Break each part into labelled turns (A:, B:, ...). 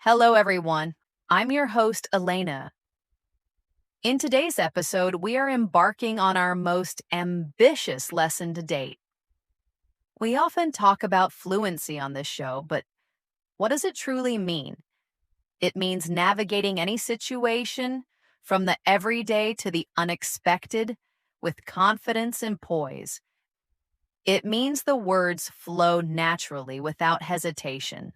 A: Hello, everyone. I'm your host, Elena. In today's episode, we are embarking on our most ambitious lesson to date. We often talk about fluency on this show, but what does it truly mean? It means navigating any situation, from the everyday to the unexpected, with confidence and poise. It means the words flow naturally without hesitation.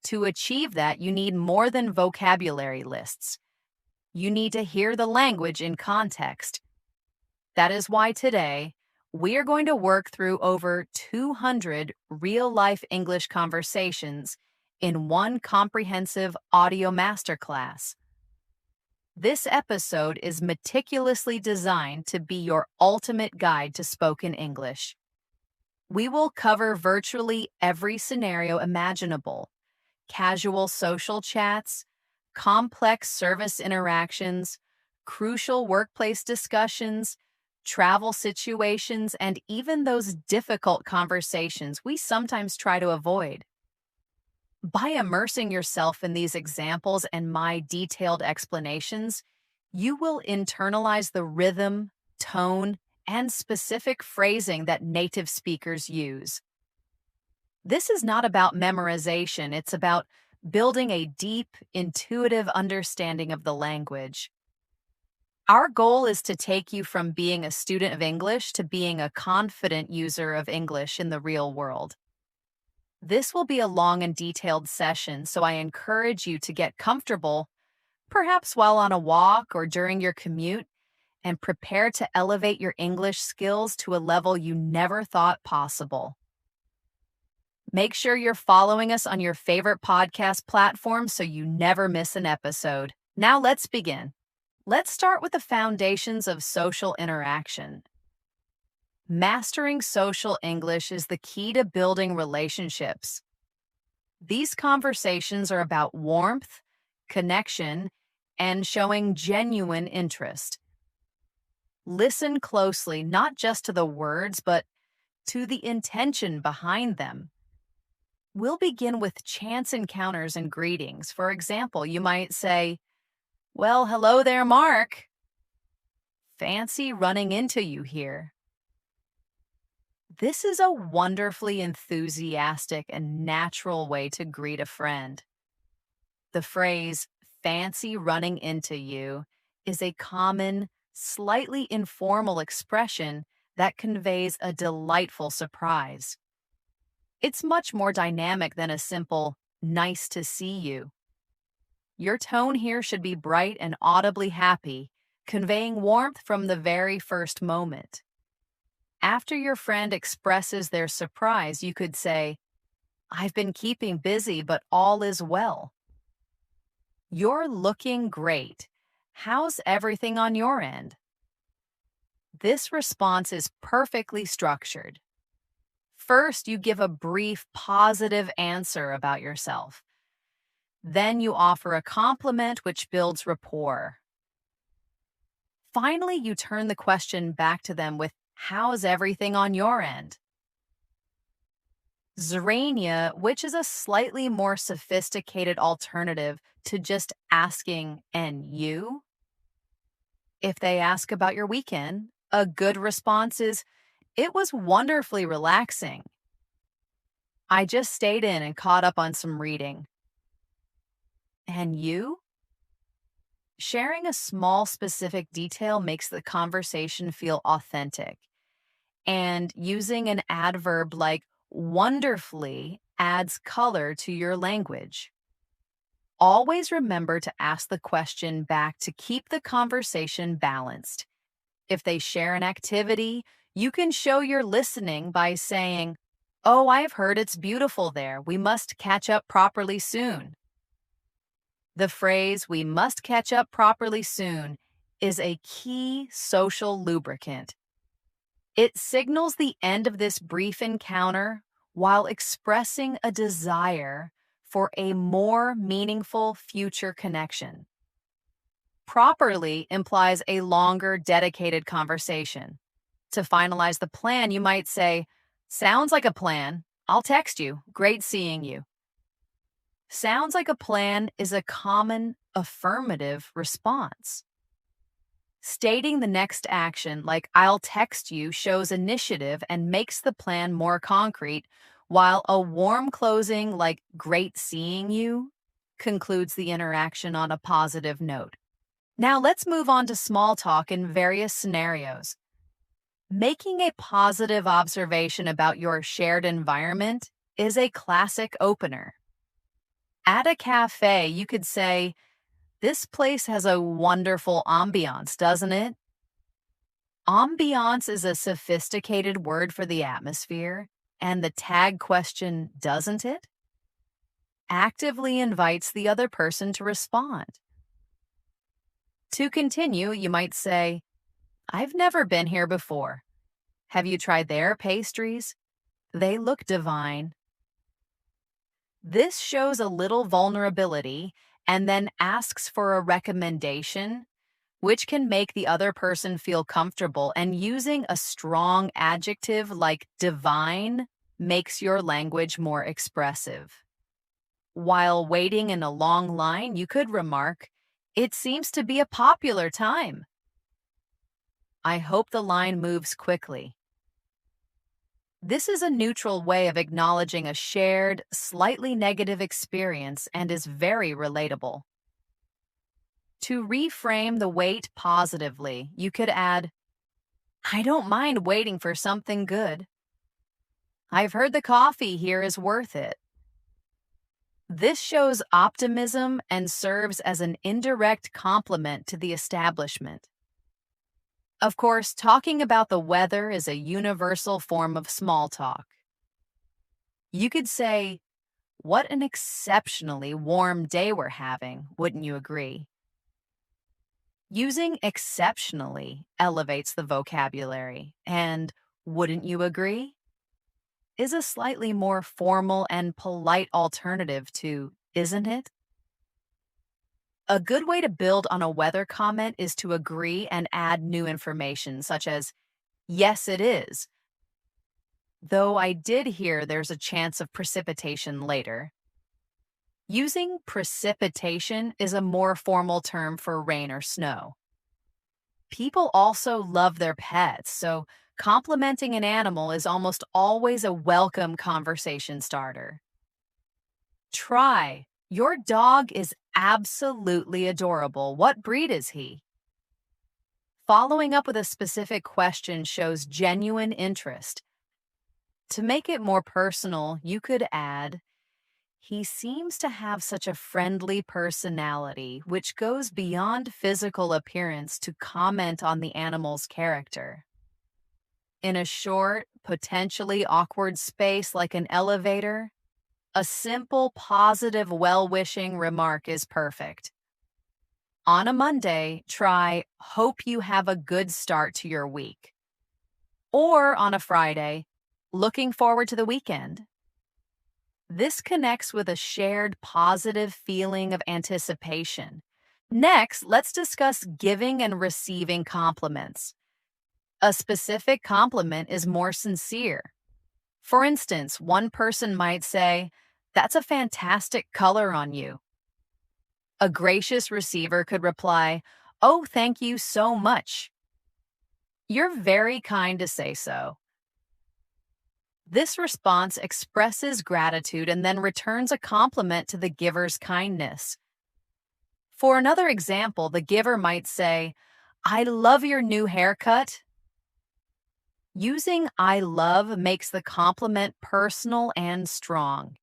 A: To achieve that, you need more than vocabulary lists. You need to hear the language in context. That is why today, we are going to work through over 200 real-life English conversations in one comprehensive audio masterclass. This episode is meticulously designed to be your ultimate guide to spoken English. We will cover virtually every scenario imaginable: casual social chats, complex service interactions, crucial workplace discussions, travel situations, and even those difficult conversations we sometimes try to avoid. By immersing yourself in these examples and my detailed explanations, you will internalize the rhythm, tone, and specific phrasing that native speakers use. This is not about memorization, it's about building a deep, intuitive understanding of the language. Our goal is to take you from being a student of English to being a confident user of English in the real world. This will be a long and detailed session, so I encourage you to get comfortable, perhaps while on a walk or during your commute, and prepare to elevate your English skills to a level you never thought possible. Make sure you're following us on your favorite podcast platform so you never miss an episode. Now let's begin. Let's start with the foundations of social interaction. Mastering social English is the key to building relationships. These conversations are about warmth, connection, and showing genuine interest. Listen closely, not just to the words, but to the intention behind them. We'll begin with chance encounters and greetings. For example, you might say, "Well, hello there, Mark. Fancy running into you here." This is a wonderfully enthusiastic and natural way to greet a friend. The phrase, "fancy running into you," is a common, slightly informal expression that conveys a delightful surprise. It's much more dynamic than a simple, "nice to see you." Your tone here should be bright and audibly happy, conveying warmth from the very first moment. After your friend expresses their surprise, you could say, "I've been keeping busy, but all is well." "You're looking great. How's everything on your end?" This response is perfectly structured. First, you give a brief, positive answer about yourself. Then you offer a compliment which builds rapport. Finally, you turn the question back to them with, "How's everything on your end?" Zrania, which is a slightly more sophisticated alternative to just asking, "And you?" If they ask about your weekend, a good response is, "It was wonderfully relaxing. I just stayed in and caught up on some reading." "And you?" Sharing a small specific detail makes the conversation feel authentic. And using an adverb like "wonderfully" adds color to your language. Always remember to ask the question back to keep the conversation balanced. If they share an activity, you can show you're listening by saying, "Oh, I've heard it's beautiful there. We must catch up properly soon." The phrase, "we must catch up properly soon," is a key social lubricant. It signals the end of this brief encounter while expressing a desire for a more meaningful future connection. Properly implies a longer, dedicated conversation. To finalize the plan, you might say, "Sounds like a plan. I'll text you. Great seeing you." Sounds like a plan is a common affirmative response. Stating the next action, like I'll text you, shows initiative and makes the plan more concrete, while a warm closing, like great seeing you, concludes the interaction on a positive note. Now let's move on to small talk in various scenarios. Making a positive observation about your shared environment is a classic opener. At a cafe, you could say, "This place has a wonderful ambiance, doesn't it?" Ambiance is a sophisticated word for the atmosphere, and the tag question, "doesn't it?" actively invites the other person to respond. To continue, you might say, "I've never been here before. Have you tried their pastries? They look divine." This shows a little vulnerability and then asks for a recommendation, which can make the other person feel comfortable. And using a strong adjective like divine makes your language more expressive. While waiting in a long line, you could remark, "It seems to be a popular time. I hope the line moves quickly." This is a neutral way of acknowledging a shared, slightly negative experience and is very relatable. To reframe the wait positively, you could add, "I don't mind waiting for something good. I've heard the coffee here is worth it." This shows optimism and serves as an indirect compliment to the establishment. Of course, talking about the weather is a universal form of small talk. You could say, "What an exceptionally warm day we're having, wouldn't you agree?" Using exceptionally elevates the vocabulary, and "wouldn't you agree?" is a slightly more formal and polite alternative to "isn't it?" A good way to build on a weather comment is to agree and add new information, such as, "Yes, it is, though I did hear there's a chance of precipitation later." Using precipitation is a more formal term for rain or snow. People also love their pets, so complimenting an animal is almost always a welcome conversation starter. Try, "Your dog is absolutely adorable. What breed is he?" Following up with a specific question shows genuine interest. To make it more personal, you could add, "He seems to have such a friendly personality," which goes beyond physical appearance to comment on the animal's character. In a short, potentially awkward space like an elevator, a simple, positive, well-wishing remark is perfect. On a Monday, try, "Hope you have a good start to your week." Or on a Friday, "Looking forward to the weekend." This connects with a shared positive feeling of anticipation. Next, let's discuss giving and receiving compliments. A specific compliment is more sincere. For instance, one person might say, "That's a fantastic color on you." A gracious receiver could reply, "Oh, thank you so much. You're very kind to say so." This response expresses gratitude and then returns a compliment to the giver's kindness. For another example, the giver might say, "I love your new haircut." Using "I love" makes the compliment personal and strong.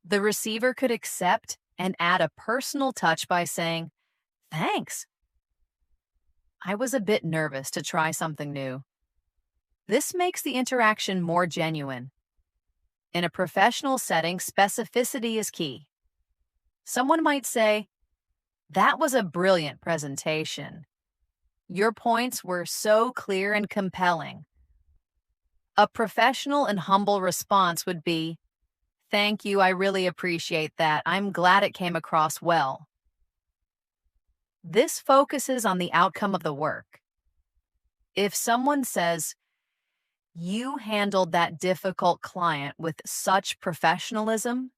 A: The receiver could accept and add a personal touch by saying, "Thanks. I was a bit nervous to try something new." This makes the interaction more genuine. In a professional setting, specificity is key. Someone might say, "That was a brilliant presentation. Your points were so clear and compelling." A professional and humble response would be, "Thank you, I really appreciate that. I'm glad it came across well." This focuses on the outcome of the work. If someone says, "You handled that difficult client with such professionalism,"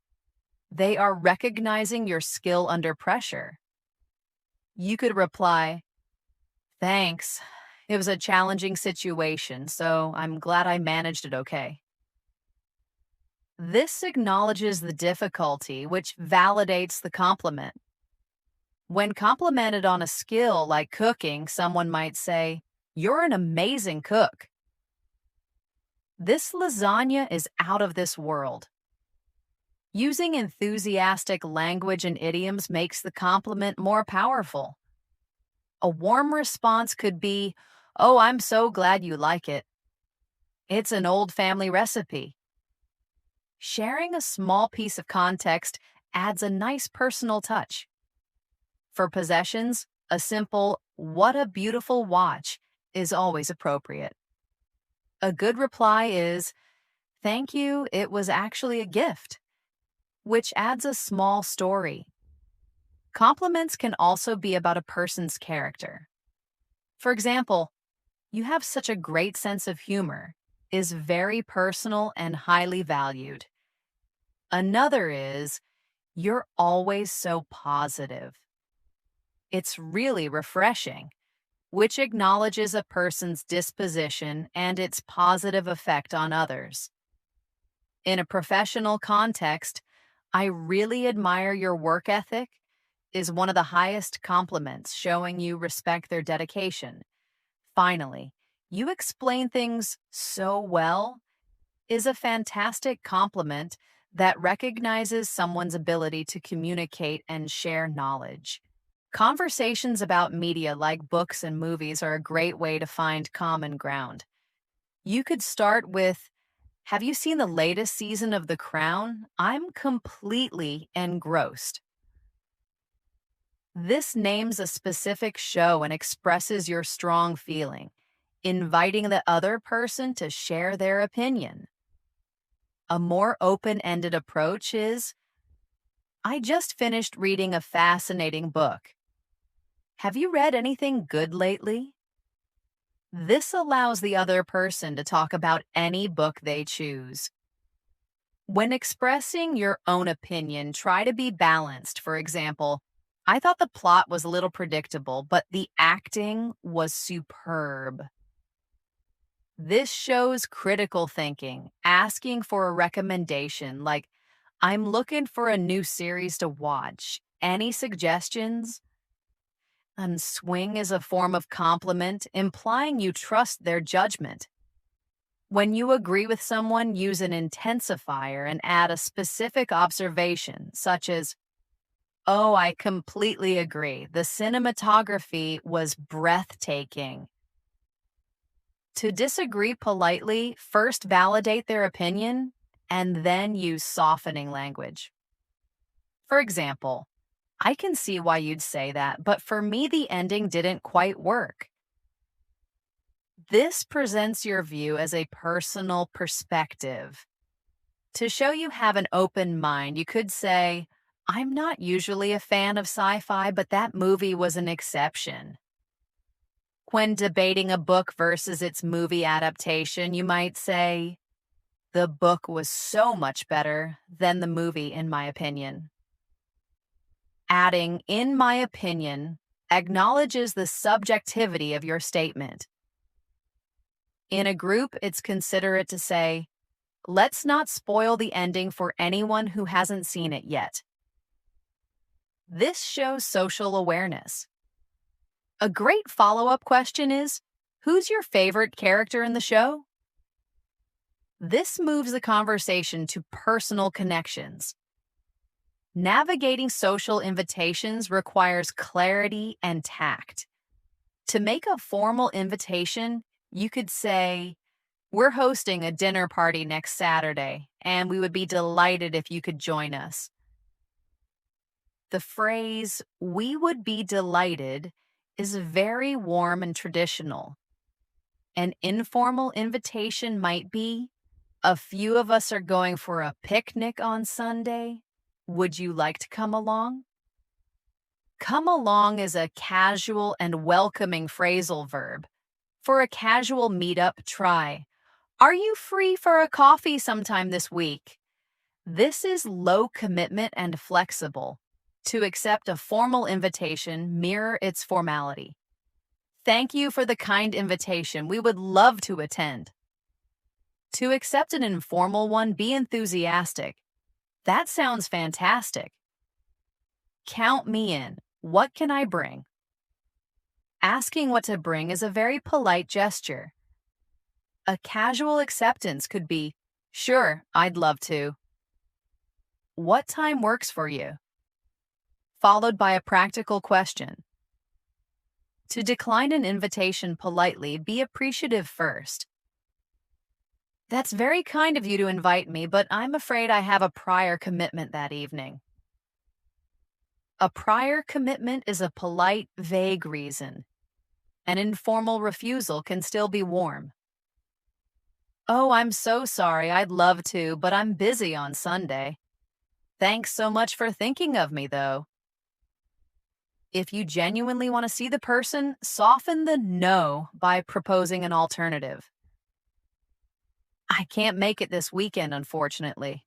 A: They are recognizing your skill under pressure. You could reply, "Thanks. It was a challenging situation, so I'm glad I managed it okay." This acknowledges the difficulty, which validates the compliment. When complimented on a skill like cooking, someone might say, "You're an amazing cook." "This lasagna is out of this world." Using enthusiastic language and idioms makes the compliment more powerful. A warm response could be, "Oh, I'm so glad you like it. It's an old family recipe." Sharing a small piece of context adds a nice personal touch. For possessions, a simple, "What a beautiful watch," is always appropriate. A good reply is, "Thank you, it was actually a gift," which adds a small story. Compliments can also be about a person's character. For example, "You have such a great sense of humor," is very personal and highly valued. Another is, "You're always so positive." It's really refreshing, which acknowledges a person's disposition and its positive effect on others. In a professional context, "I really admire your work ethic," is one of the highest compliments, showing you respect their dedication. Finally, "You explain things so well," is a fantastic compliment that recognizes someone's ability to communicate and share knowledge. Conversations about media like books and movies are a great way to find common ground. You could start with, "Have you seen the latest season of The Crown? I'm completely engrossed." This names a specific show and expresses your strong feeling, inviting the other person to share their opinion. A more open-ended approach is, "I just finished reading a fascinating book. Have you read anything good lately?" This allows the other person to talk about any book they choose. When expressing your own opinion, try to be balanced. For example, "I thought the plot was a little predictable, but the acting was superb." This shows critical thinking, asking for a recommendation like, "I'm looking for a new series to watch. Any suggestions?" And swing is a form of compliment, implying you trust their judgment. When you agree with someone, use an intensifier and add a specific observation, such as, "Oh, I completely agree. The cinematography was breathtaking." To disagree politely, first validate their opinion and then use softening language. For example, "I can see why you'd say that, but for me, the ending didn't quite work." This presents your view as a personal perspective. To show you have an open mind, you could say, "I'm not usually a fan of sci-fi, but that movie was an exception." When debating a book versus its movie adaptation, you might say, "The book was so much better than the movie, in my opinion." Adding "in my opinion" acknowledges the subjectivity of your statement. In a group, it's considerate to say, "Let's not spoil the ending for anyone who hasn't seen it yet." This shows social awareness. A great follow-up question is, "Who's your favorite character in the show?" This moves the conversation to personal connections. Navigating social invitations requires clarity and tact. To make a formal invitation, you could say, "We're hosting a dinner party next Saturday, and we would be delighted if you could join us." The phrase, "we would be delighted," is very warm and traditional. An informal invitation might be, "A few of us are going for a picnic on Sunday. Would you like to come along?" Come along is a casual and welcoming phrasal verb. For a casual meetup, try, "Are you free for a coffee sometime this week?" This is low commitment and flexible. To accept a formal invitation, mirror its formality. Thank you for the kind invitation. We would love to attend. To accept an informal one, be enthusiastic. That sounds fantastic. Count me in. What can I bring? Asking what to bring is a very polite gesture. A casual acceptance could be, sure, I'd love to. What time works for you? Followed by a practical question. To decline an invitation politely, be appreciative first. That's very kind of you to invite me, but I'm afraid I have a prior commitment that evening. A prior commitment is a polite, vague reason. An informal refusal can still be warm. Oh, I'm so sorry. I'd love to, but I'm busy on Sunday. Thanks so much for thinking of me, though. If you genuinely want to see the person, soften the no by proposing an alternative. I can't make it this weekend, unfortunately.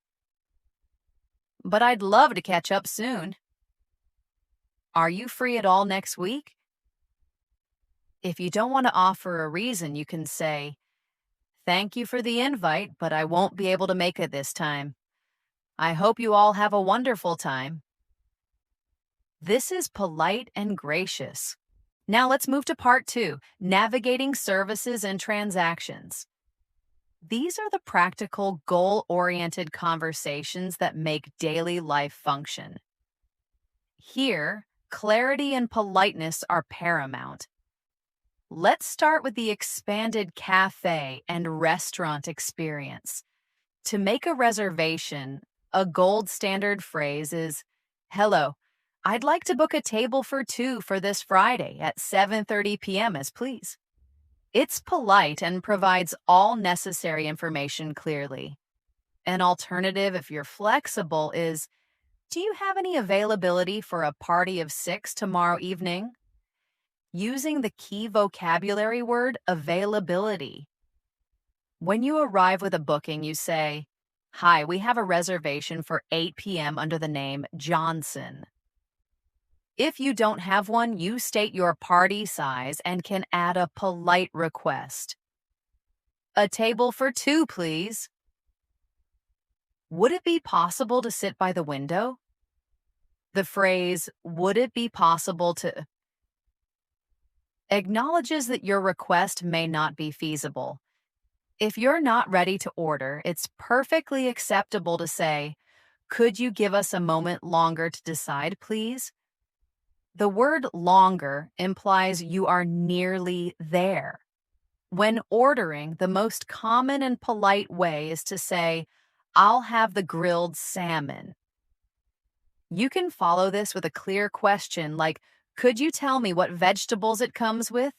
A: But I'd love to catch up soon. Are you free at all next week? If you don't want to offer a reason, you can say, thank you for the invite, but I won't be able to make it this time. I hope you all have a wonderful time. This is polite and gracious. Now let's move to part 2, navigating services and transactions. These are the practical, goal-oriented conversations that make daily life function. Here, clarity and politeness are paramount. Let's start with the expanded cafe and restaurant experience. To make a reservation, a gold standard phrase is, hello, I'd like to book a table for 2 for this Friday at 7:30 p.m. as please. It's polite and provides all necessary information clearly. An alternative, if you're flexible, is, do you have any availability for a party of 6 tomorrow evening? Using the key vocabulary word, availability. When you arrive with a booking, you say, hi, we have a reservation for 8 p.m. under the name Johnson. If you don't have one, you state your party size and can add a polite request. A table for 2, please. Would it be possible to sit by the window? The phrase, would it be possible to, acknowledges that your request may not be feasible. If you're not ready to order, it's perfectly acceptable to say, could you give us a moment longer to decide, please? The word longer implies you are nearly there. When ordering, the most common and polite way is to say, I'll have the grilled salmon. You can follow this with a clear question like, could you tell me what vegetables it comes with?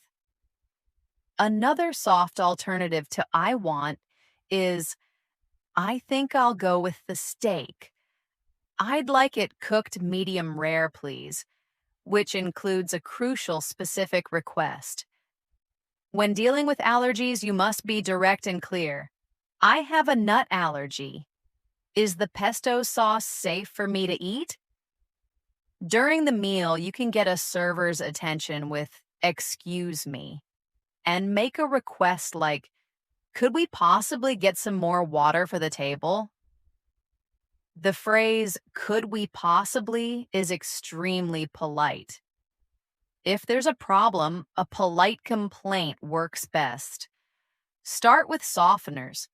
A: Another soft alternative to I want is, I think I'll go with the steak. I'd like it cooked medium rare, please, which includes a crucial specific request. When dealing with allergies, you must be direct and clear. I have a nut allergy. Is the pesto sauce safe for me to eat? During the meal, you can get a server's attention with, excuse me, and make a request like, could we possibly get some more water for the table? The phrase, could we possibly, is extremely polite. If there's a problem, a polite complaint works best. Start with softeners.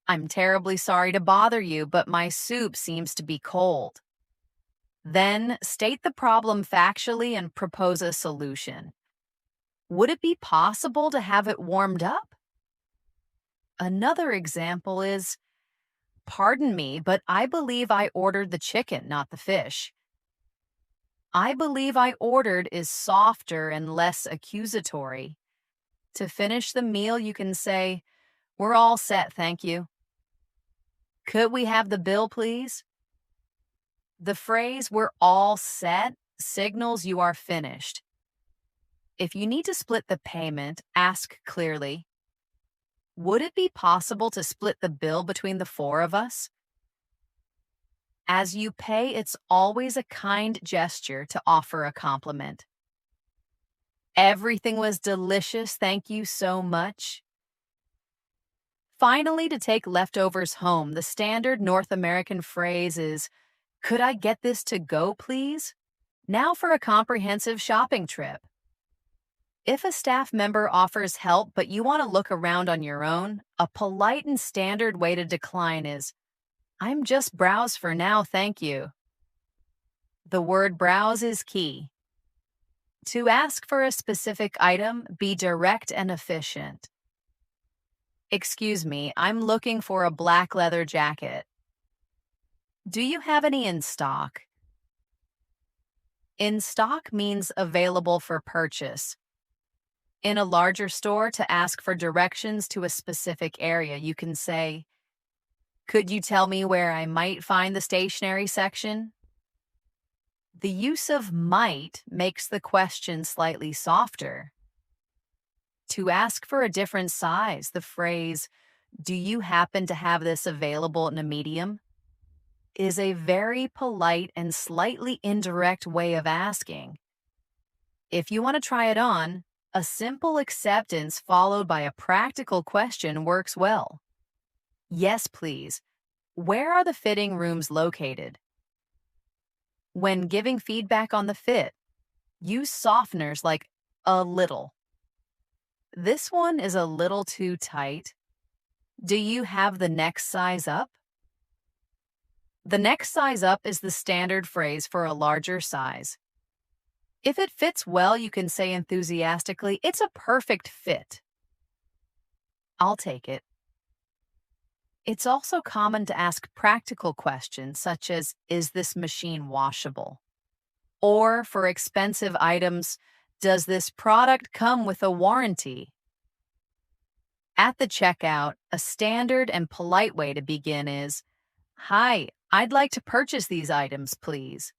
A: I'm terribly sorry to bother you, but my soup seems to be cold. Then state the problem factually and propose a solution. Would it be possible to have it warmed up? Another example is, pardon me, but I believe I ordered the chicken, not the fish. I believe I ordered is softer and less accusatory. To finish the meal, you can say, we're all set, thank you. Could we have the bill, please? The phrase, we're all set, signals you are finished. If you need to split the payment, ask clearly, would it be possible to split the bill between the 4 of us? As you pay, it's always a kind gesture to offer a compliment. Everything was delicious, thank you so much. Finally, to take leftovers home, the standard North American phrase is, "Could I get this to go, please?" Now for a comprehensive shopping trip. If a staff member offers help but you want to look around on your own, a polite and standard way to decline is, "I'm just browse for now, thank you." The word browse is key. To ask for a specific item, be direct and efficient. "Excuse me, I'm looking for a black leather jacket. Do you have any in stock?" In stock means available for purchase. In a larger store, to ask for directions to a specific area, you can say, "Could you tell me where I might find the stationery section?" The use of might makes the question slightly softer. To ask for a different size, the phrase, "Do you happen to have this available in a medium?" is a very polite and slightly indirect way of asking. If you want to try it on, a simple acceptance followed by a practical question works well. "Yes, please. Where are the fitting rooms located?" When giving feedback on the fit, use softeners like "a little." "This one is a little too tight. Do you have the next size up?" The next size up is the standard phrase for a larger size. If it fits well, you can say enthusiastically, "It's a perfect fit." "I'll take it." It's also common to ask practical questions such as, "Is this machine washable?" Or for expensive items, "Does this product come with a warranty?" At the checkout, a standard and polite way to begin is, "Hi, I'd like to purchase these items, please."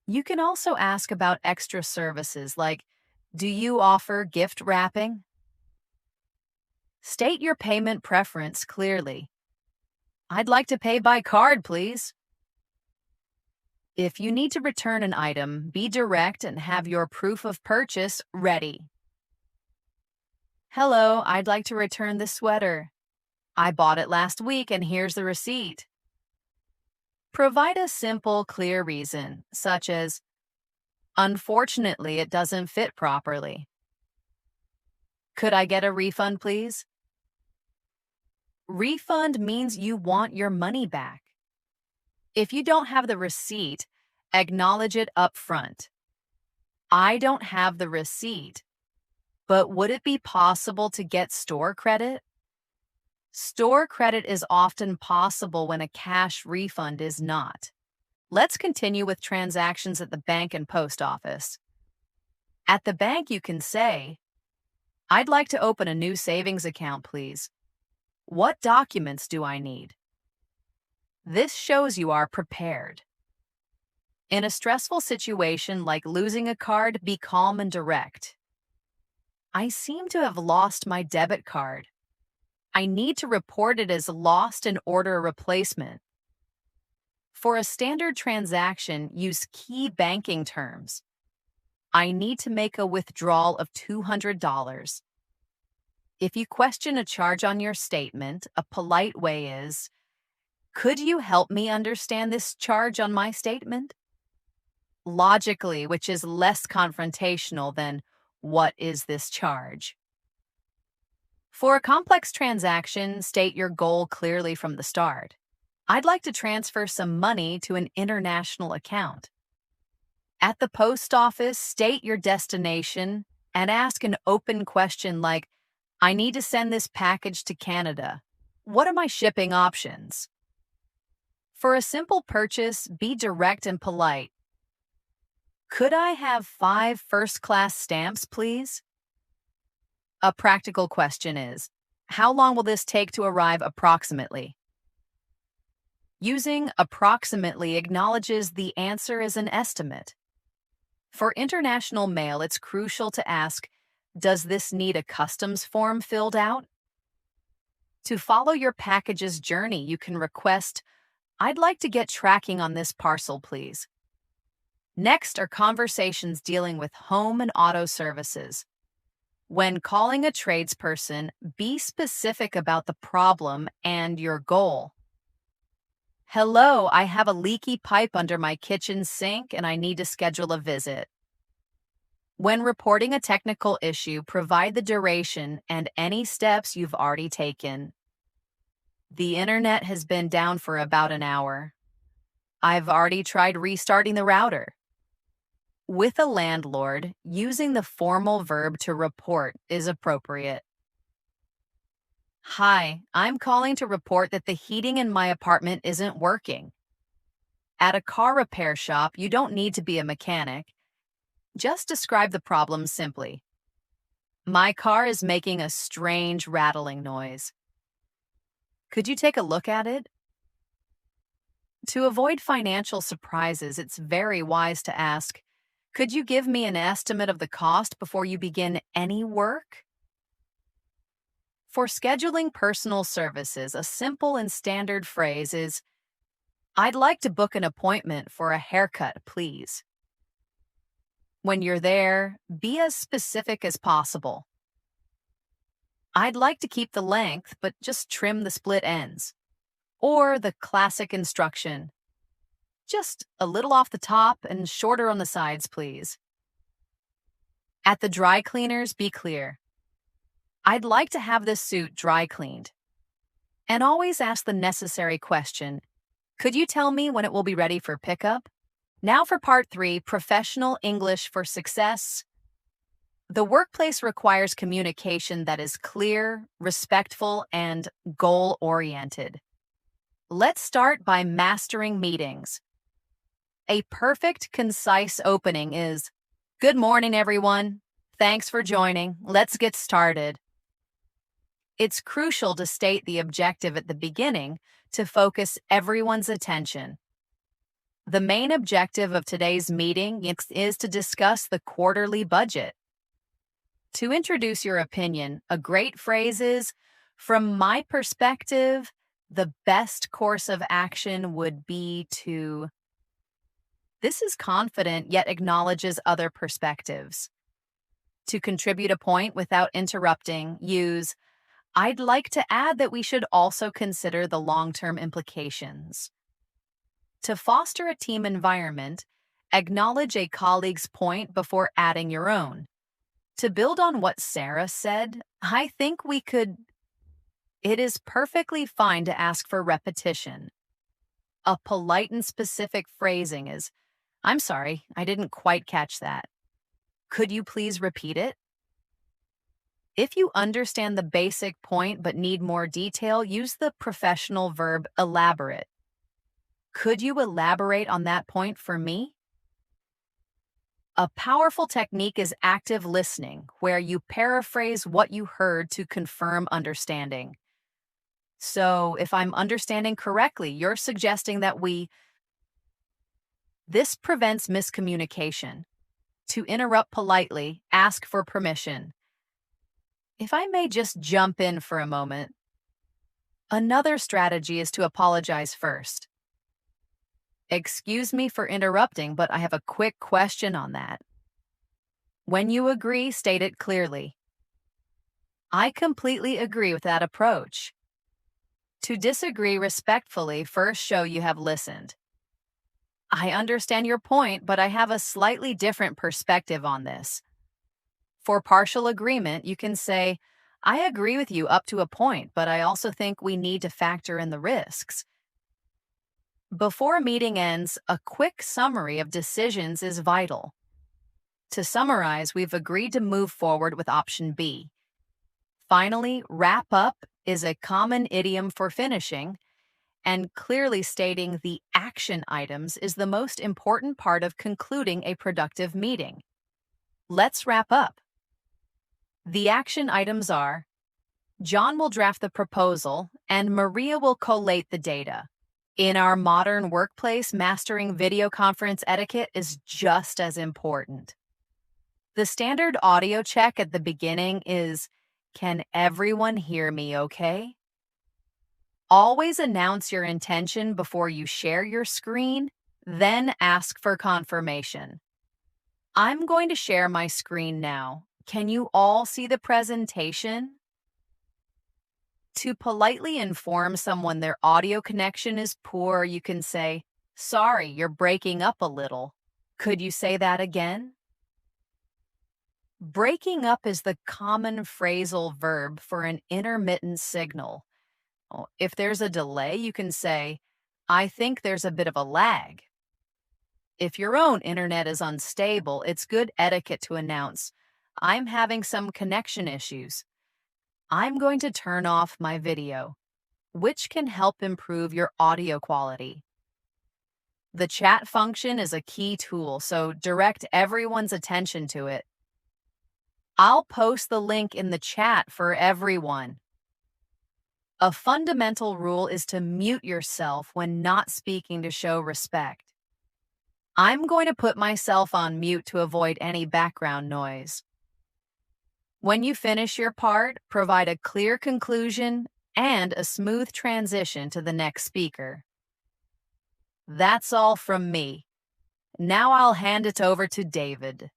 A: You can also ask about extra services like, "Do you offer gift wrapping?" State your payment preference clearly. "I'd like to pay by card, please." If you need to return an item, be direct and have your proof of purchase ready. "Hello, I'd like to return this sweater. I bought it last week and here's the receipt." Provide a simple, clear reason, such as, "Unfortunately, it doesn't fit properly. Could I get a refund, please?" Refund means you want your money back. If you don't have the receipt, acknowledge it up front. "I don't have the receipt, but would it be possible to get store credit?" Store credit is often possible when a cash refund is not. Let's continue with transactions at the bank and post office. At the bank, you can say, "I'd like to open a new savings account, please. What documents do I need?" This shows you are prepared. In a stressful situation like losing a card, be calm and direct. "I seem to have lost my debit card. I need to report it as lost and order a replacement." For a standard transaction, use key banking terms. "I need to make a withdrawal of $200. If you question a charge on your statement, a polite way is, "Could you help me understand this charge on my statement?" Logically, which is less confrontational than, "What is this charge?" For a complex transaction, state your goal clearly from the start. "I'd like to transfer some money to an international account." At the post office, state your destination and ask an open question like, "I need to send this package to Canada. What are my shipping options?" For a simple purchase, be direct and polite. "Could I have 5 first-class stamps, please?" A practical question is, "How long will this take to arrive approximately?" Using approximately acknowledges the answer is an estimate. For international mail, it's crucial to ask, "Does this need a customs form filled out?" To follow your package's journey, you can request I'd like to get tracking on this parcel, please. Next are conversations dealing with home and auto services. When calling a tradesperson, be specific about the problem and your goal. Hello, I have a leaky pipe under my kitchen sink and I need to schedule a visit. When reporting a technical issue, provide the duration and any steps you've already taken. The internet has been down for about an hour. I've already tried restarting the router. With a landlord, using the formal verb to report is appropriate. Hi, I'm calling to report that the heating in my apartment isn't working. At a car repair shop, you don't need to be a mechanic. Just describe the problem simply. My car is making a strange rattling noise. Could you take a look at it? To avoid financial surprises, it's very wise to ask, could you give me an estimate of the cost before you begin any work? For scheduling personal services, a simple and standard phrase is, I'd like to book an appointment for a haircut, please. When you're there, be as specific as possible. I'd like to keep the length, but just trim the split ends. Or the classic instruction, just a little off the top and shorter on the sides, please. At the dry cleaners, be clear. I'd like to have this suit dry cleaned. And always ask the necessary question, could you tell me when it will be ready for pickup? Now for part 3, professional English for success. The workplace requires communication that is clear, respectful, and goal-oriented. Let's start by mastering meetings. A perfect, concise opening is, good morning, everyone. Thanks for joining. Let's get started. It's crucial to state the objective at the beginning to focus everyone's attention. The main objective of today's meeting is to discuss the quarterly budget. To introduce your opinion, a great phrase is, from my perspective, the best course of action would be to... This is confident yet acknowledges other perspectives. To contribute a point without interrupting, use, I'd like to add that we should also consider the long-term implications. To foster a team environment, acknowledge a colleague's point before adding your own. To build on what Sarah said, I think we could... It is perfectly fine to ask for repetition. A polite and specific phrasing is, I'm sorry, I didn't quite catch that. Could you please repeat it? If you understand the basic point but need more detail, use the professional verb elaborate. Could you elaborate on that point for me? A powerful technique is active listening, where you paraphrase what you heard to confirm understanding. So, if I'm understanding correctly, you're suggesting that This prevents miscommunication. To interrupt politely, ask for permission. If I may just jump in for a moment. Another strategy is to apologize first. Excuse me for interrupting, but I have a quick question on that. When you agree, state it clearly. I completely agree with that approach. To disagree respectfully, first show you have listened. I understand your point, but I have a slightly different perspective on this. For partial agreement, you can say, I agree with you up to a point, but I also think we need to factor in the risks. Before a meeting ends, a quick summary of decisions is vital. To summarize, we've agreed to move forward with option B. Finally, wrap up is a common idiom for finishing, and clearly stating the action items is the most important part of concluding a productive meeting. Let's wrap up. The action items are, John will draft the proposal, and Maria will collate the data. In our modern workplace, mastering video conference etiquette is just as important. The standard audio check at the beginning is, can everyone hear me okay? Always announce your intention before you share your screen, then ask for confirmation. I'm going to share my screen now. Can you all see the presentation? To politely inform someone their audio connection is poor, you can say, "Sorry, you're breaking up a little. Could you say that again?" Breaking up is the common phrasal verb for an intermittent signal. If there's a delay, you can say, "I think there's a bit of a lag." If your own internet is unstable, it's good etiquette to announce, "I'm having some connection issues. I'm going to turn off my video," which can help improve your audio quality. The chat function is a key tool, so direct everyone's attention to it. I'll post the link in the chat for everyone. A fundamental rule is to mute yourself when not speaking to show respect. I'm going to put myself on mute to avoid any background noise. When you finish your part, provide a clear conclusion and a smooth transition to the next speaker. That's all from me. Now I'll hand it over to David.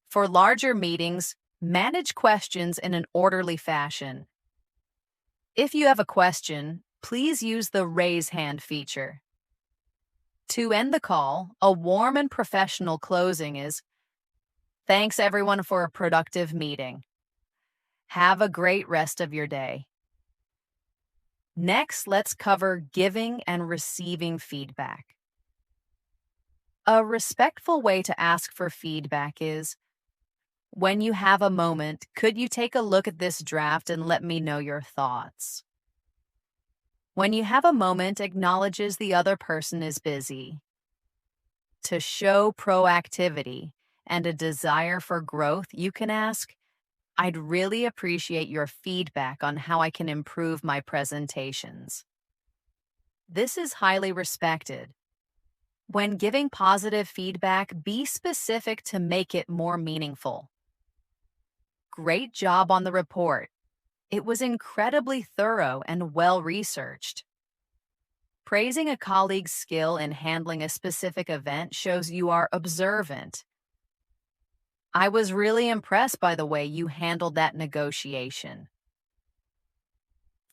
A: For larger meetings, manage questions in an orderly fashion. If you have a question, please use the raise hand feature. To end the call, a warm and professional closing is, "Thanks everyone for a productive meeting. Have a great rest of your day." Next, let's cover giving and receiving feedback. A respectful way to ask for feedback is, "When you have a moment, could you take a look at this draft and let me know your thoughts?" When you have a moment acknowledges the other person is busy. To show proactivity and a desire for growth, you can ask, "I'd really appreciate your feedback on how I can improve my presentations." This is highly respected. When giving positive feedback, be specific to make it more meaningful. "Great job on the report. It was incredibly thorough and well-researched." Praising a colleague's skill in handling a specific event shows you are observant. "I was really impressed by the way you handled that negotiation."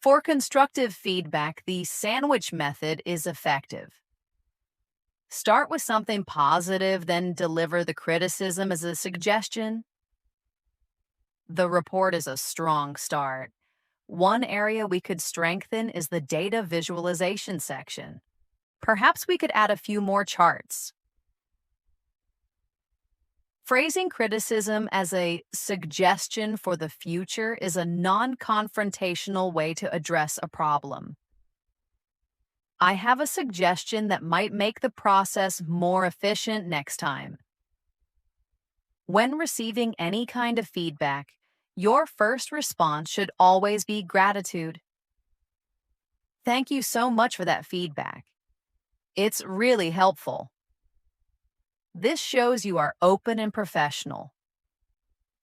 A: For constructive feedback, the sandwich method is effective. Start with something positive, then deliver the criticism as a suggestion. The report is a strong start. One area we could strengthen is the data visualization section. Perhaps we could add a few more charts. Phrasing criticism as a suggestion for the future is a non-confrontational way to address a problem. "I have a suggestion that might make the process more efficient next time." When receiving any kind of feedback, your first response should always be gratitude. "Thank you so much for that feedback. It's really helpful." This shows you are open and professional.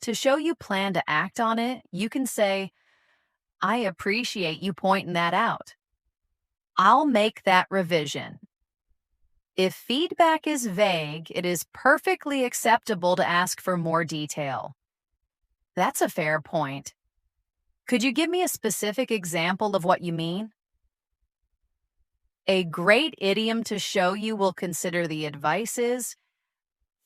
A: To show you plan to act on it, you can say, "I appreciate you pointing that out. I'll make that revision." If feedback is vague, it is perfectly acceptable to ask for more detail. "That's a fair point. Could you give me a specific example of what you mean?" A great idiom to show you will consider the advice is,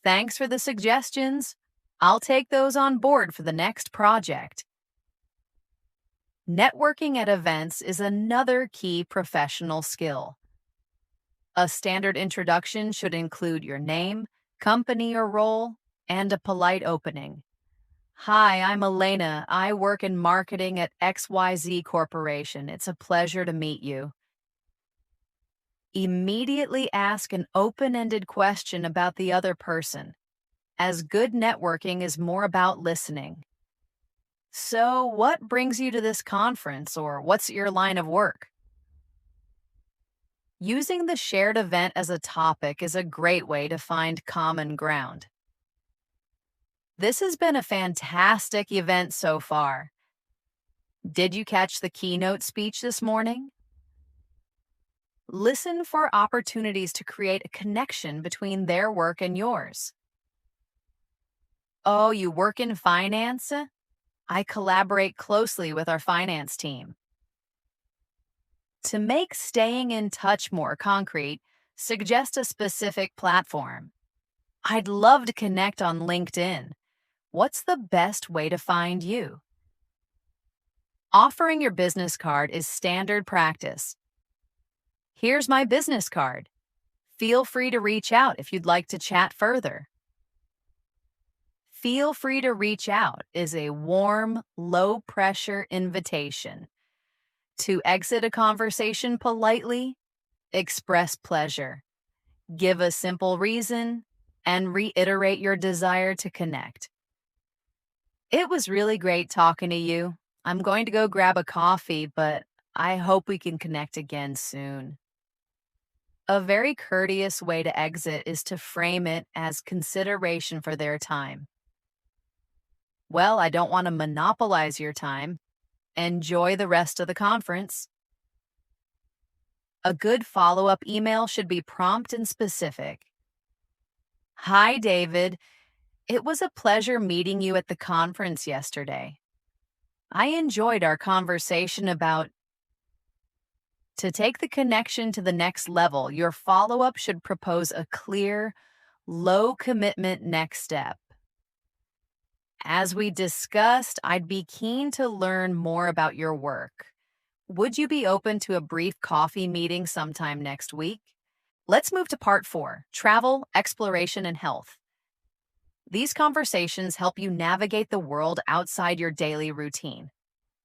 A: "Thanks for the suggestions. I'll take those on board for the next project." Networking at events is another key professional skill. A standard introduction should include your name, company or role, and a polite opening. "Hi, I'm Elena. I work in marketing at XYZ Corporation. It's a pleasure to meet you." Immediately ask an open-ended question about the other person, as good networking is more about listening. "So, what brings you to this conference, or what's your line of work?" Using the shared event as a topic is a great way to find common ground. This has been a fantastic event so far. Did you catch the keynote speech this morning? Listen for opportunities to create a connection between their work and yours. Oh, you work in finance? I collaborate closely with our finance team. To make staying in touch more concrete, suggest a specific platform. I'd love to connect on LinkedIn. What's the best way to find you? Offering your business card is standard practice. Here's my business card. Feel free to reach out if you'd like to chat further. Feel free to reach out is a warm, low-pressure invitation. To exit a conversation politely, express pleasure. Give a simple reason and reiterate your desire to connect. It was really great talking to you. I'm going to go grab a coffee, but I hope we can connect again soon. A very courteous way to exit is to frame it as consideration for their time. Well, I don't want to monopolize your time. Enjoy the rest of the conference. A good follow-up email should be prompt and specific. Hi, David. It was a pleasure meeting you at the conference yesterday. I enjoyed our conversation about. To take the connection to the next level, your follow-up should propose a clear, low-commitment next step. As we discussed, I'd be keen to learn more about your work. Would you be open to a brief coffee meeting sometime next week? Let's move to part 4, travel, exploration, and health. These conversations help you navigate the world outside your daily routine.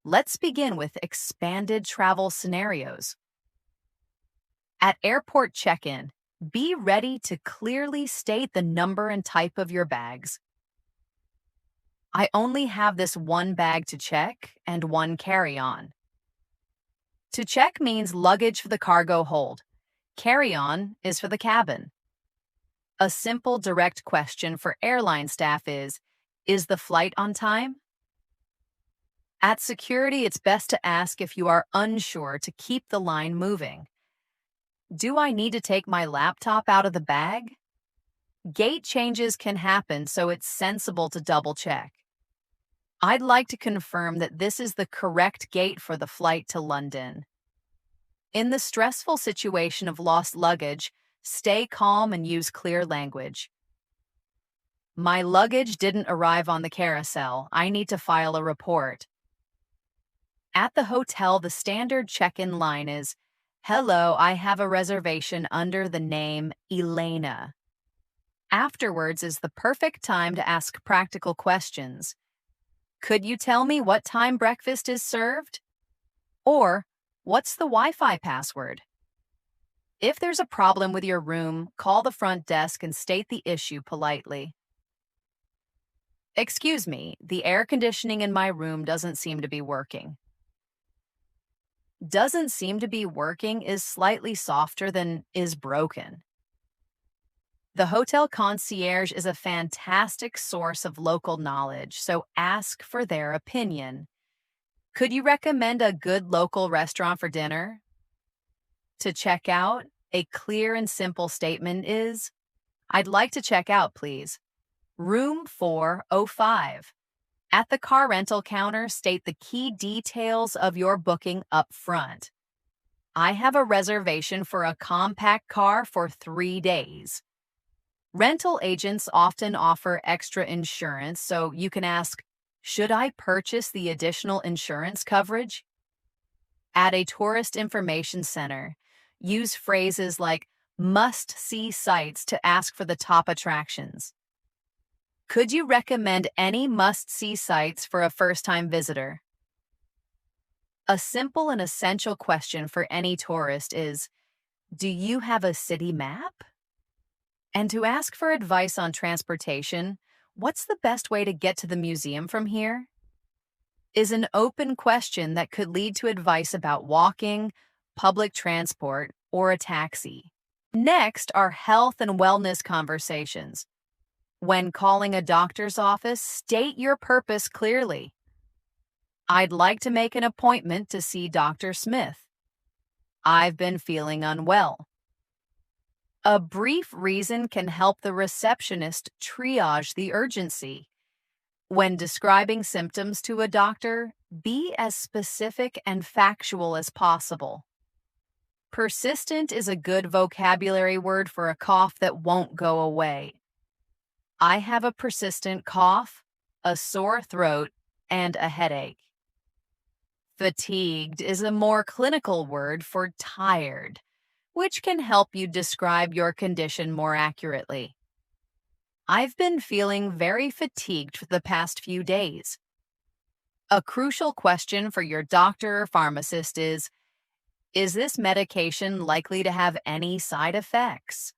A: Let's begin with expanded travel scenarios. At airport check-in, be ready to clearly state the number and type of your bags. I only have this one bag to check and one carry-on. To check means luggage for the cargo hold. Carry-on is for the cabin. A simple, direct question for airline staff is the flight on time? At security, it's best to ask if you are unsure to keep the line moving. Do I need to take my laptop out of the bag? Gate changes can happen, so it's sensible to double-check. I'd like to confirm that this is the correct gate for the flight to London. In the stressful situation of lost luggage, stay calm and use clear language. My luggage didn't arrive on the carousel. I need to file a report. At the hotel, the standard check-in line is, "Hello, I have a reservation under the name Elena." Afterwards is the perfect time to ask practical questions. Could you tell me what time breakfast is served? Or, what's the Wi-Fi password? If there's a problem with your room, call the front desk and state the issue politely. Excuse me, the air conditioning in my room doesn't seem to be working. Doesn't seem to be working is slightly softer than is broken. The hotel concierge is a fantastic source of local knowledge, so ask for their opinion. Could you recommend a good local restaurant for dinner? To check out, a clear and simple statement is, "I'd like to check out, please. Room 405. At the car rental counter, state the key details of your booking up front. I have a reservation for a compact car for 3 days. Rental agents often offer extra insurance, so you can ask, should I purchase the additional insurance coverage? At a tourist information center, use phrases like must-see sites to ask for the top attractions. Could you recommend any must-see sites for a first-time visitor? A simple and essential question for any tourist is, do you have a city map? And to ask for advice on transportation, what's the best way to get to the museum from here? Is an open question that could lead to advice about walking, public transport, or a taxi. Next are health and wellness conversations. When calling a doctor's office, state your purpose clearly. I'd like to make an appointment to see Dr. Smith. I've been feeling unwell. A brief reason can help the receptionist triage the urgency. When describing symptoms to a doctor, be as specific and factual as possible. Persistent is a good vocabulary word for a cough that won't go away. I have a persistent cough, a sore throat, and a headache. Fatigued is a more clinical word for tired, which can help you describe your condition more accurately. I've been feeling very fatigued for the past few days. A crucial question for your doctor or pharmacist is this medication likely to have any side effects?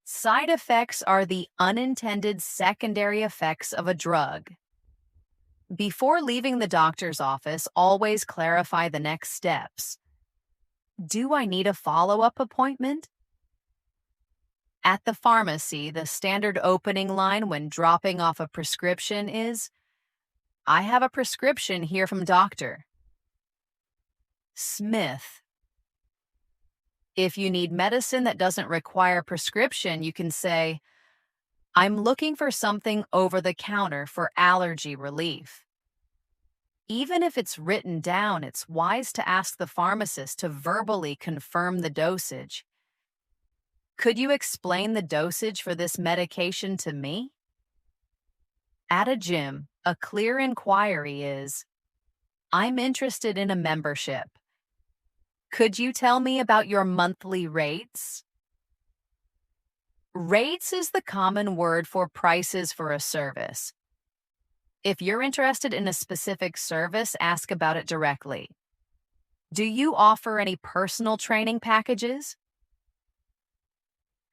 A: Side effects are the unintended secondary effects of a drug. Before leaving the doctor's office, always clarify the next steps. Do I need a follow-up appointment? At the pharmacy, the standard opening line when dropping off a prescription is, "I have a prescription here from Dr. Smith." If you need medicine that doesn't require prescription, you can say, "I'm looking for something over the counter for allergy relief." Even if it's written down, it's wise to ask the pharmacist to verbally confirm the dosage. Could you explain the dosage for this medication to me? At a gym, a clear inquiry is, "I'm interested in a membership. Could you tell me about your monthly rates?" Rates is the common word for prices for a service. If you're interested in a specific service, ask about it directly. Do you offer any personal training packages?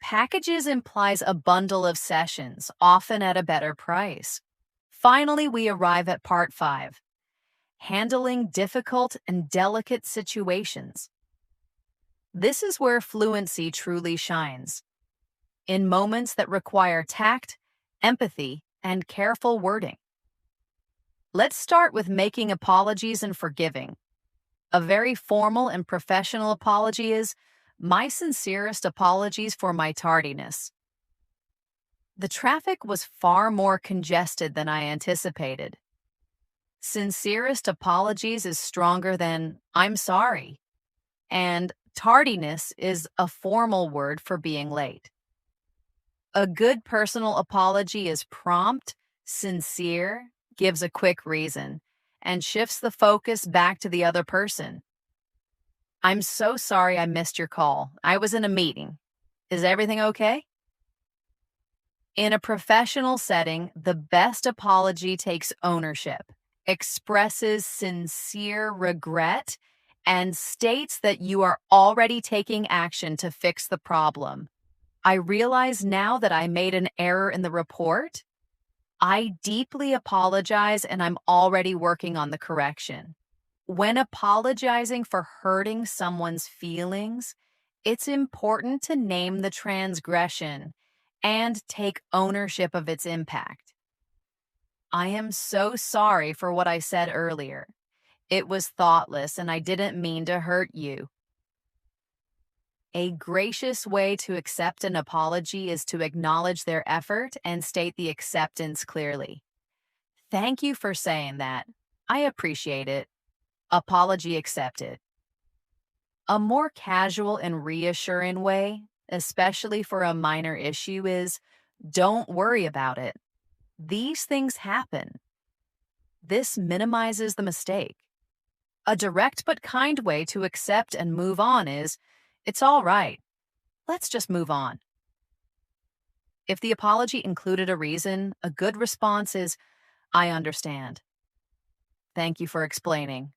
A: Packages implies a bundle of sessions, often at a better price. Finally, we arrive at part 5, handling difficult and delicate situations. This is where fluency truly shines. In moments that require tact, empathy, and careful wording. Let's start with making apologies and forgiving. A very formal and professional apology is, "My sincerest apologies for my tardiness. The traffic was far more congested than I anticipated." Sincerest apologies is stronger than, "I'm sorry." And tardiness is a formal word for being late. A good personal apology is prompt, sincere, gives a quick reason, and shifts the focus back to the other person. "I'm so sorry I missed your call. I was in a meeting. Is everything okay?" In a professional setting, the best apology takes ownership, expresses sincere regret, and states that you are already taking action to fix the problem. "I realize now that I made an error in the report. I deeply apologize and I'm already working on the correction." When apologizing for hurting someone's feelings, it's important to name the transgression and take ownership of its impact. "I am so sorry for what I said earlier. It was thoughtless and I didn't mean to hurt you." A gracious way to accept an apology is to acknowledge their effort and state the acceptance clearly. "Thank you for saying that. I appreciate it. Apology accepted." A more casual and reassuring way, especially for a minor issue, is, "Don't worry about it. These things happen." This minimizes the mistake. A direct but kind way to accept and move on is, "It's all right. Let's just move on." If the apology included a reason, a good response is, "I understand. Thank you for explaining."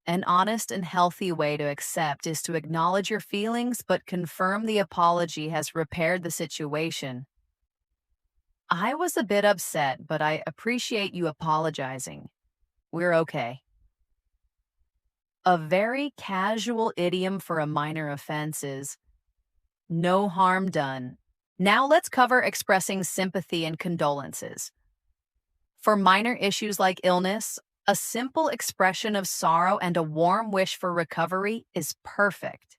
A: An honest and healthy way to accept is to acknowledge your feelings but confirm the apology has repaired the situation. "I was a bit upset, but I appreciate you apologizing. We're okay." A very casual idiom for a minor offense is, "No harm done." Now let's cover expressing sympathy and condolences. For minor issues like illness, a simple expression of sorrow and a warm wish for recovery is perfect.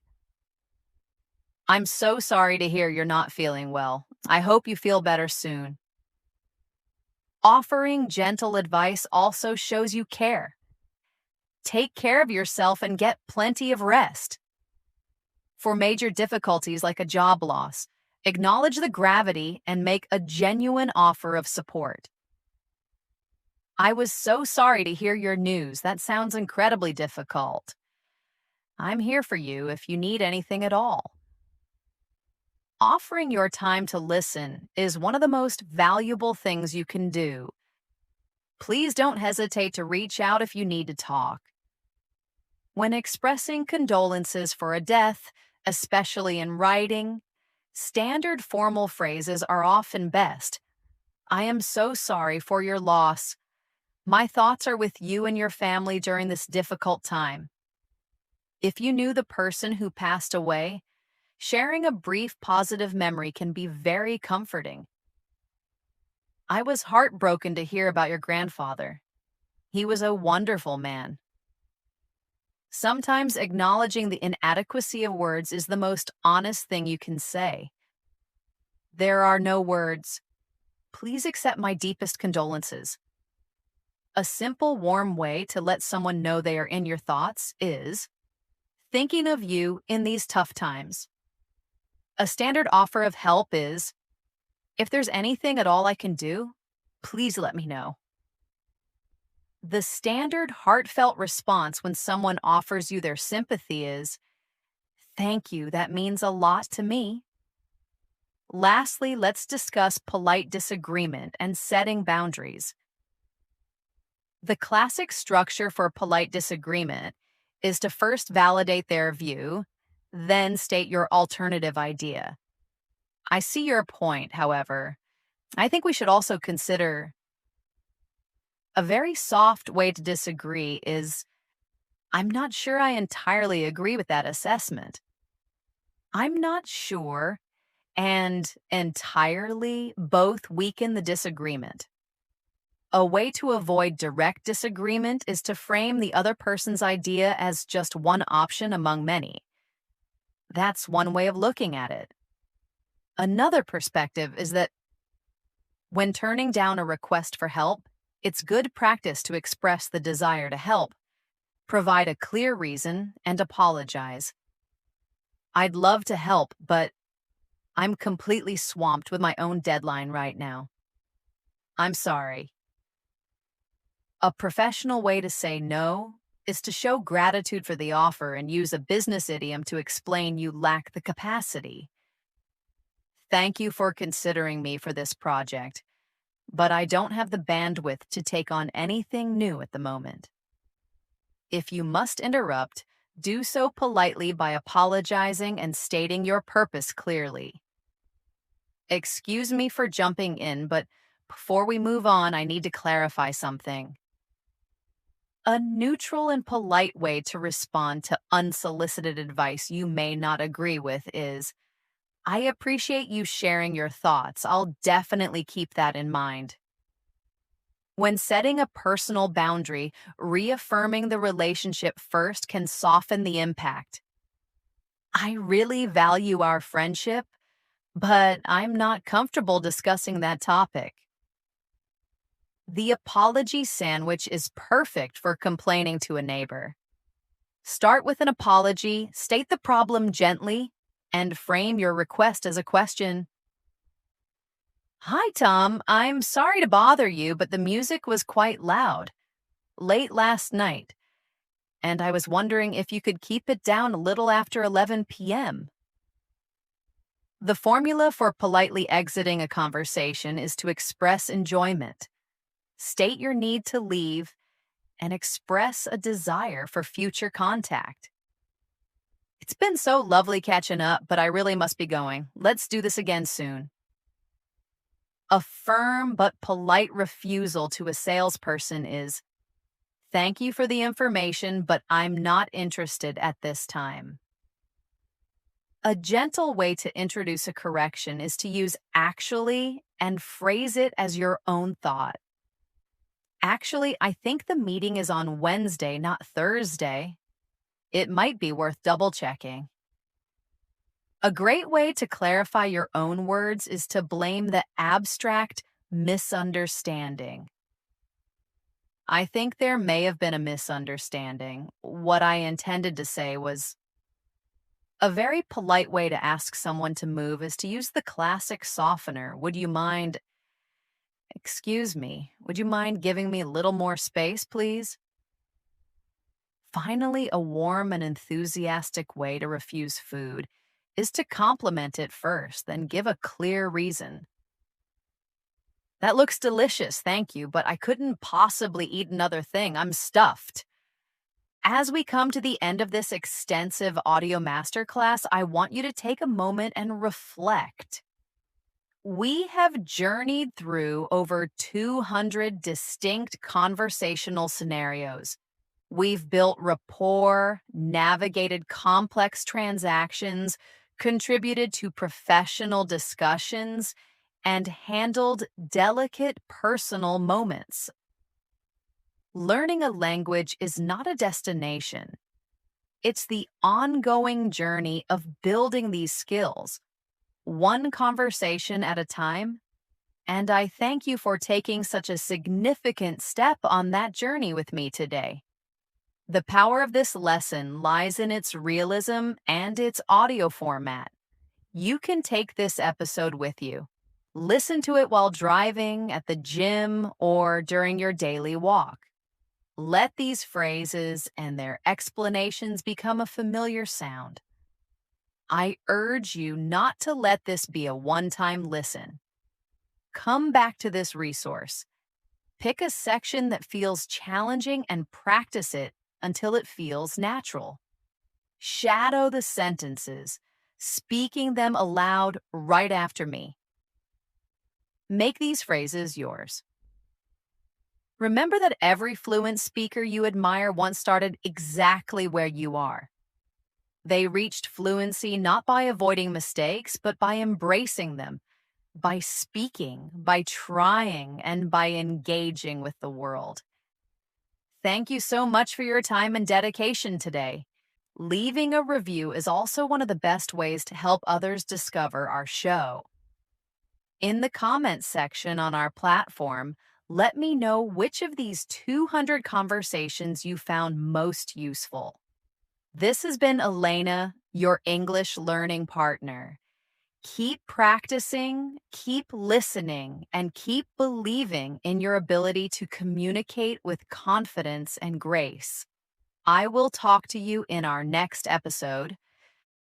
A: I'm so sorry to hear you're not feeling well. I hope you feel better soon. Offering gentle advice also shows you care. Take care of yourself and get plenty of rest. For major difficulties like a job loss, acknowledge the gravity and make a genuine offer of support. I was so sorry to hear your news. That sounds incredibly difficult. I'm here for you if you need anything at all. Offering your time to listen is one of the most valuable things you can do. Please don't hesitate to reach out if you need to talk. When expressing condolences for a death, especially in writing, standard formal phrases are often best. I am so sorry for your loss. My thoughts are with you and your family during this difficult time. If you knew the person who passed away, sharing a brief positive memory can be very comforting. I was heartbroken to hear about your grandfather. He was a wonderful man. Sometimes acknowledging the inadequacy of words is the most honest thing you can say. There are no words. Please accept my deepest condolences. A simple, warm way to let someone know they are in your thoughts is thinking of you in these tough times. A standard offer of help is, if there's anything at all I can do, please let me know. The standard heartfelt response when someone offers you their sympathy is, thank you, that means a lot to me. Lastly, let's discuss polite disagreement and setting boundaries. The classic structure for polite disagreement is to first validate their view, then state your alternative idea. I see your point, however. I think we should also consider a very soft way to disagree is, I'm not sure I entirely agree with that assessment. I'm not sure and entirely both weaken the disagreement. A way to avoid direct disagreement is to frame the other person's idea as just one option among many. That's one way of looking at it. Another perspective is that when turning down a request for help, it's good practice to express the desire to help, provide a clear reason, and apologize. I'd love to help, but I'm completely swamped with my own deadline right now. I'm sorry. A professional way to say no is to show gratitude for the offer and use a business idiom to explain you lack the capacity. Thank you for considering me for this project, but I don't have the bandwidth to take on anything new at the moment. If you must interrupt, do so politely by apologizing and stating your purpose clearly. Excuse me for jumping in, but before we move on, I need to clarify something. A neutral and polite way to respond to unsolicited advice you may not agree with is, I appreciate you sharing your thoughts. I'll definitely keep that in mind. When setting a personal boundary, reaffirming the relationship first can soften the impact. I really value our friendship, but I'm not comfortable discussing that topic. The apology sandwich is perfect for complaining to a neighbor. Start with an apology, state the problem gently, and frame your request as a question. Hi, Tom. I'm sorry to bother you, but the music was quite loud late last night, and I was wondering if you could keep it down a little after 11 p.m. The formula for politely exiting a conversation is to express enjoyment, state your need to leave, and express a desire for future contact. It's been so lovely catching up, but I really must be going. Let's do this again soon. A firm but polite refusal to a salesperson is, thank you for the information, but I'm not interested at this time. A gentle way to introduce a correction is to use actually and phrase it as your own thought. Actually, I think the meeting is on Wednesday, not Thursday. It might be worth double checking. A great way to clarify your own words is to blame the abstract misunderstanding. I think there may have been a misunderstanding. What I intended to say was a very polite way to ask someone to move is to use the classic softener. Excuse me, would you mind giving me a little more space, please? Finally, a warm and enthusiastic way to refuse food is to compliment it first, then give a clear reason. That looks delicious, thank you, but I couldn't possibly eat another thing. I'm stuffed. As we come to the end of this extensive audio masterclass, I want you to take a moment and reflect. We have journeyed through over 200 distinct conversational scenarios. We've built rapport, navigated complex transactions, contributed to professional discussions, and handled delicate personal moments. Learning a language is not a destination. It's the ongoing journey of building these skills, one conversation at a time. And I thank you for taking such a significant step on that journey with me today. The power of this lesson lies in its realism and its audio format. You can take this episode with you. Listen to it while driving, at the gym, or during your daily walk. Let these phrases and their explanations become a familiar sound. I urge you not to let this be a one-time listen. Come back to this resource. Pick a section that feels challenging and practice it until it feels natural. Shadow the sentences, speaking them aloud right after me. Make these phrases yours. Remember that every fluent speaker you admire once started exactly where you are. They reached fluency not by avoiding mistakes, but by embracing them, by speaking, by trying, and by engaging with the world. Thank you so much for your time and dedication today. Leaving a review is also one of the best ways to help others discover our show. In the comments section on our platform, let me know which of these 200 conversations you found most useful. This has been Elena, your English learning partner. Keep practicing, keep listening, and keep believing in your ability to communicate with confidence and grace. I will talk to you in our next episode.